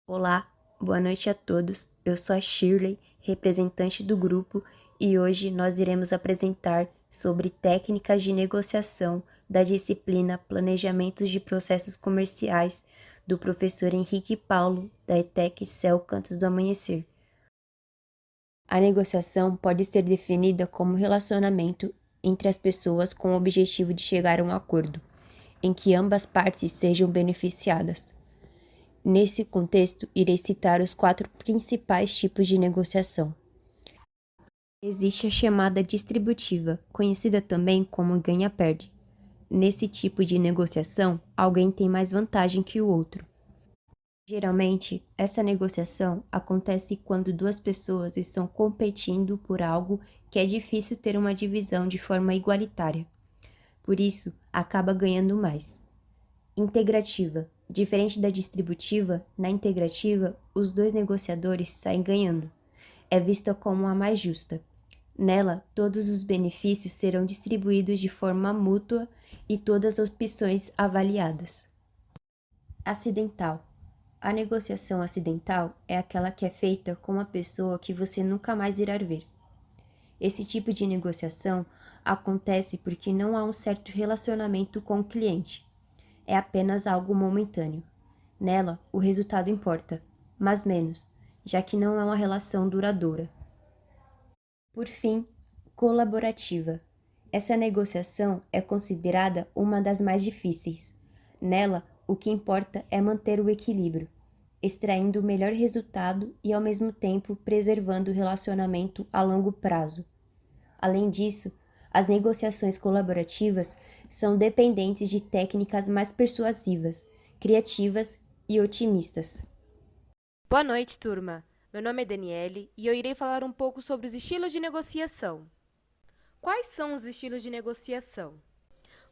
Olá, boa noite a todos. Eu sou a Shirley, representante do grupo, e hoje nós iremos apresentar sobre técnicas de negociação da disciplina Planejamentos de Processos Comerciais do professor Henrique Paulo, da ETEC CEL Cantos do Amanhecer. A negociação pode ser definida como relacionamento entre as pessoas com o objetivo de chegar a um acordo, em que ambas partes sejam beneficiadas. Nesse contexto, irei citar os 4 principais tipos de negociação. Existe a chamada distributiva, conhecida também como ganha-perde. Nesse tipo de negociação, alguém tem mais vantagem que o outro. Geralmente, essa negociação acontece quando duas pessoas estão competindo por algo que é difícil ter uma divisão de forma igualitária. Por isso, acaba ganhando mais. Integrativa. Diferente da distributiva, na integrativa, os dois negociadores saem ganhando. É vista como a mais justa. Nela, todos os benefícios serão distribuídos de forma mútua e todas as opções avaliadas. Acidental. A negociação acidental é aquela que é feita com uma pessoa que você nunca mais irá ver. Esse tipo de negociação acontece porque não há um certo relacionamento com o cliente. É apenas algo momentâneo. Nela, o resultado importa, mas menos, já que não é uma relação duradoura. Por fim, colaborativa. Essa negociação é considerada uma das mais difíceis. Nela, o que importa é manter o equilíbrio, extraindo o melhor resultado e, ao mesmo tempo, preservando o relacionamento a longo prazo. Além disso, as negociações colaborativas são dependentes de técnicas mais persuasivas, criativas e otimistas. Boa noite, turma. Meu nome é Daniele e eu irei falar um pouco sobre os estilos de negociação. Quais são os estilos de negociação?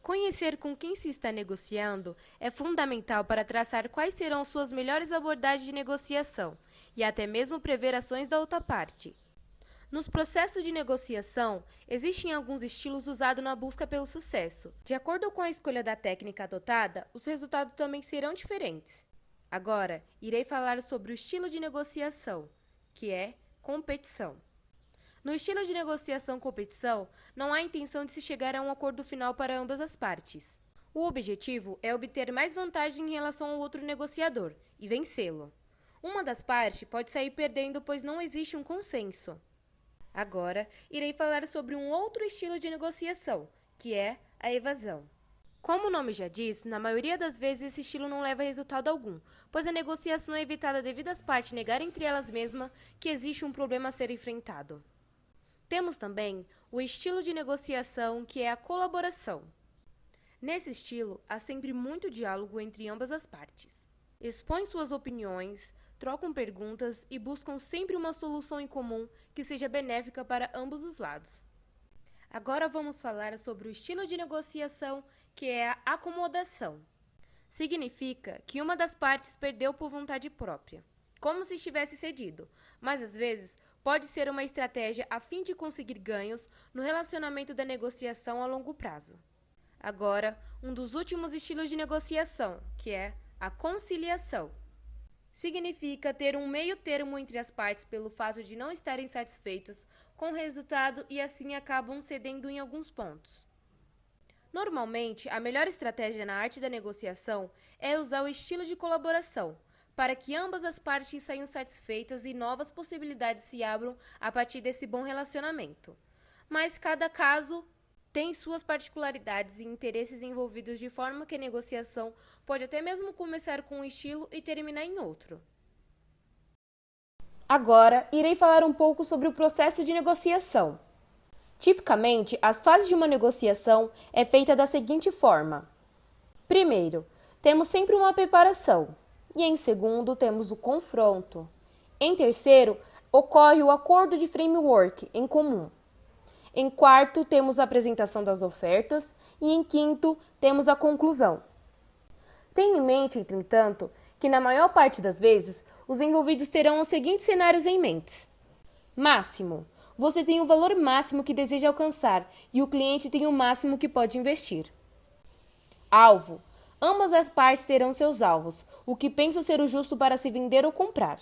Conhecer com quem se está negociando é fundamental para traçar quais serão suas melhores abordagens de negociação e até mesmo prever ações da outra parte. Nos processos de negociação, existem alguns estilos usados na busca pelo sucesso. De acordo com a escolha da técnica adotada, os resultados também serão diferentes. Agora, irei falar sobre o estilo de negociação, que é competição. No estilo de negociação-competição, não há intenção de se chegar a um acordo final para ambas as partes. O objetivo é obter mais vantagem em relação ao outro negociador e vencê-lo. Uma das partes pode sair perdendo, pois não existe um consenso. Agora, irei falar sobre um outro estilo de negociação, que é a evasão. Como o nome já diz, na maioria das vezes esse estilo não leva a resultado algum, pois a negociação é evitada devido às partes negarem entre elas mesmas que existe um problema a ser enfrentado. Temos também o estilo de negociação, que é a colaboração. Nesse estilo, há sempre muito diálogo entre ambas as partes. Expõem suas opiniões, trocam perguntas e buscam sempre uma solução em comum que seja benéfica para ambos os lados. Agora vamos falar sobre o estilo de negociação, que é a acomodação. Significa que uma das partes perdeu por vontade própria, como se estivesse cedido, mas às vezes pode ser uma estratégia a fim de conseguir ganhos no relacionamento da negociação a longo prazo. Agora, um dos últimos estilos de negociação, que é a conciliação. Significa ter um meio termo entre as partes pelo fato de não estarem satisfeitas com o resultado e assim acabam cedendo em alguns pontos. Normalmente, a melhor estratégia na arte da negociação é usar o estilo de colaboração, para que ambas as partes saiam satisfeitas e novas possibilidades se abram a partir desse bom relacionamento. Mas cada caso tem suas particularidades e interesses envolvidos, de forma que a negociação pode até mesmo começar com um estilo e terminar em outro. Agora, irei falar um pouco sobre o processo de negociação. Tipicamente, as fases de uma negociação é feita da seguinte forma. Primeiro, temos sempre uma preparação. E em segundo, temos o confronto. Em terceiro, ocorre o acordo de framework em comum. Em quarto, temos a apresentação das ofertas e em quinto, temos a conclusão. Tenha em mente, entretanto, que na maior parte das vezes, os envolvidos terão os seguintes cenários em mente. Máximo. Você tem o valor máximo que deseja alcançar e o cliente tem o máximo que pode investir. Alvo. Ambas as partes terão seus alvos, o que pensam ser o justo para se vender ou comprar.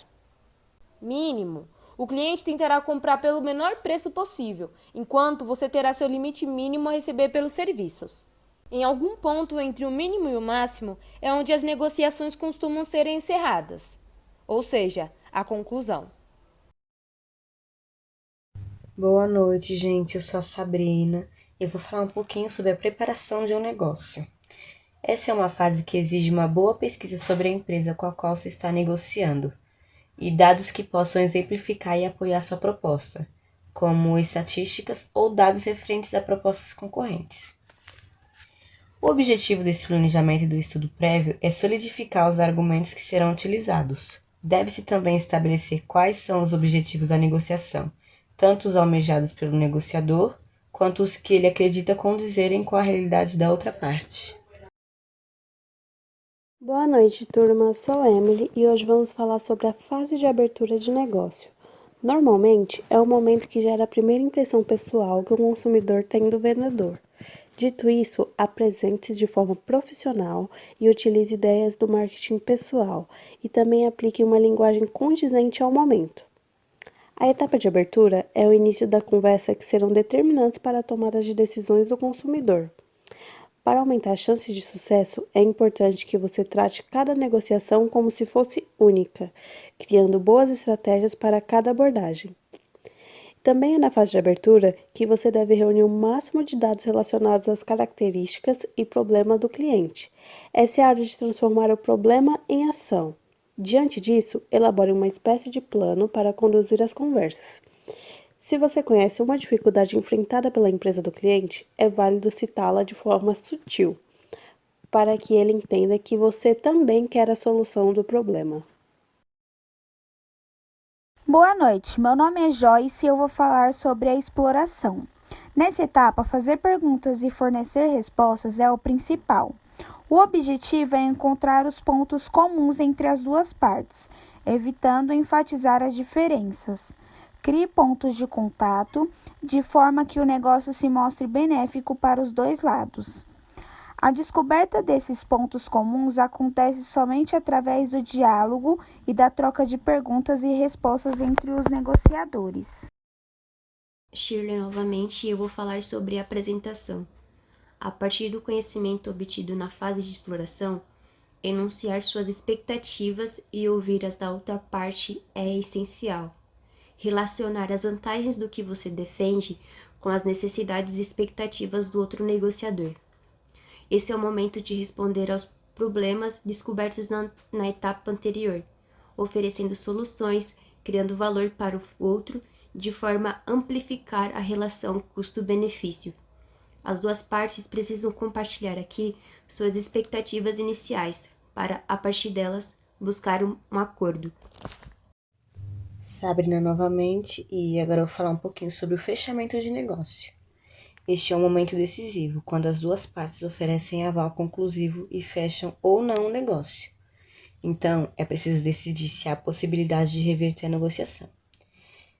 Mínimo. O cliente tentará comprar pelo menor preço possível, enquanto você terá seu limite mínimo a receber pelos serviços. Em algum ponto entre o mínimo e o máximo é onde as negociações costumam ser encerradas, ou seja, a conclusão. Boa noite, gente. Eu sou a Sabrina e eu vou falar um pouquinho sobre a preparação de um negócio. Essa é uma fase que exige uma boa pesquisa sobre a empresa com a qual se está negociando e dados que possam exemplificar e apoiar sua proposta, como estatísticas ou dados referentes a propostas concorrentes. O objetivo desse planejamento e do estudo prévio é solidificar os argumentos que serão utilizados. Deve-se também estabelecer quais são os objetivos da negociação, tanto os almejados pelo negociador, quanto os que ele acredita condizerem com a realidade da outra parte. Boa noite, turma. Sou Emily e hoje vamos falar sobre a fase de abertura de negócio. Normalmente, é o momento que gera a primeira impressão pessoal que o consumidor tem do vendedor. Dito isso, apresente-se de forma profissional e utilize ideias do marketing pessoal e também aplique uma linguagem condizente ao momento. A etapa de abertura é o início da conversa que serão determinantes para a tomada de decisões do consumidor. Para aumentar as chances de sucesso, é importante que você trate cada negociação como se fosse única, criando boas estratégias para cada abordagem. Também é na fase de abertura que você deve reunir o máximo de dados relacionados às características e problema do cliente. Essa é a hora de transformar o problema em ação. Diante disso, elabore uma espécie de plano para conduzir as conversas. Se você conhece uma dificuldade enfrentada pela empresa do cliente, é válido citá-la de forma sutil, para que ele entenda que você também quer a solução do problema. Boa noite, meu nome é Joyce e eu vou falar sobre a exploração. Nessa etapa, fazer perguntas e fornecer respostas é o principal. O objetivo é encontrar os pontos comuns entre as duas partes, evitando enfatizar as diferenças. Crie pontos de contato, de forma que o negócio se mostre benéfico para os dois lados. A descoberta desses pontos comuns acontece somente através do diálogo e da troca de perguntas e respostas entre os negociadores. Shirley novamente e eu vou falar sobre a apresentação. A partir do conhecimento obtido na fase de exploração, enunciar suas expectativas e ouvir as da outra parte é essencial. Relacionar as vantagens do que você defende com as necessidades e expectativas do outro negociador. Esse é o momento de responder aos problemas descobertos na etapa anterior, oferecendo soluções, criando valor para o outro, de forma a amplificar a relação custo-benefício. As duas partes precisam compartilhar aqui suas expectativas iniciais, para, a partir delas, buscar um acordo. Sabrina novamente, e agora eu vou falar um pouquinho sobre o fechamento de negócio. Este é um momento decisivo, quando as duas partes oferecem aval conclusivo e fecham ou não o negócio. Então, é preciso decidir se há possibilidade de reverter a negociação,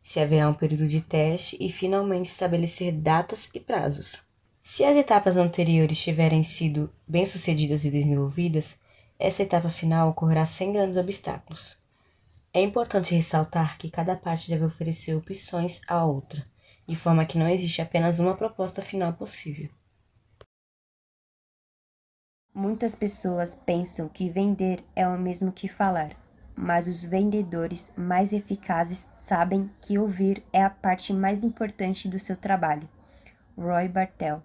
se haverá um período de teste e, finalmente, estabelecer datas e prazos. Se as etapas anteriores tiverem sido bem-sucedidas e desenvolvidas, essa etapa final ocorrerá sem grandes obstáculos. É importante ressaltar que cada parte deve oferecer opções à outra, de forma que não existe apenas uma proposta final possível. Muitas pessoas pensam que vender é o mesmo que falar, mas os vendedores mais eficazes sabem que ouvir é a parte mais importante do seu trabalho. Roy Bartel.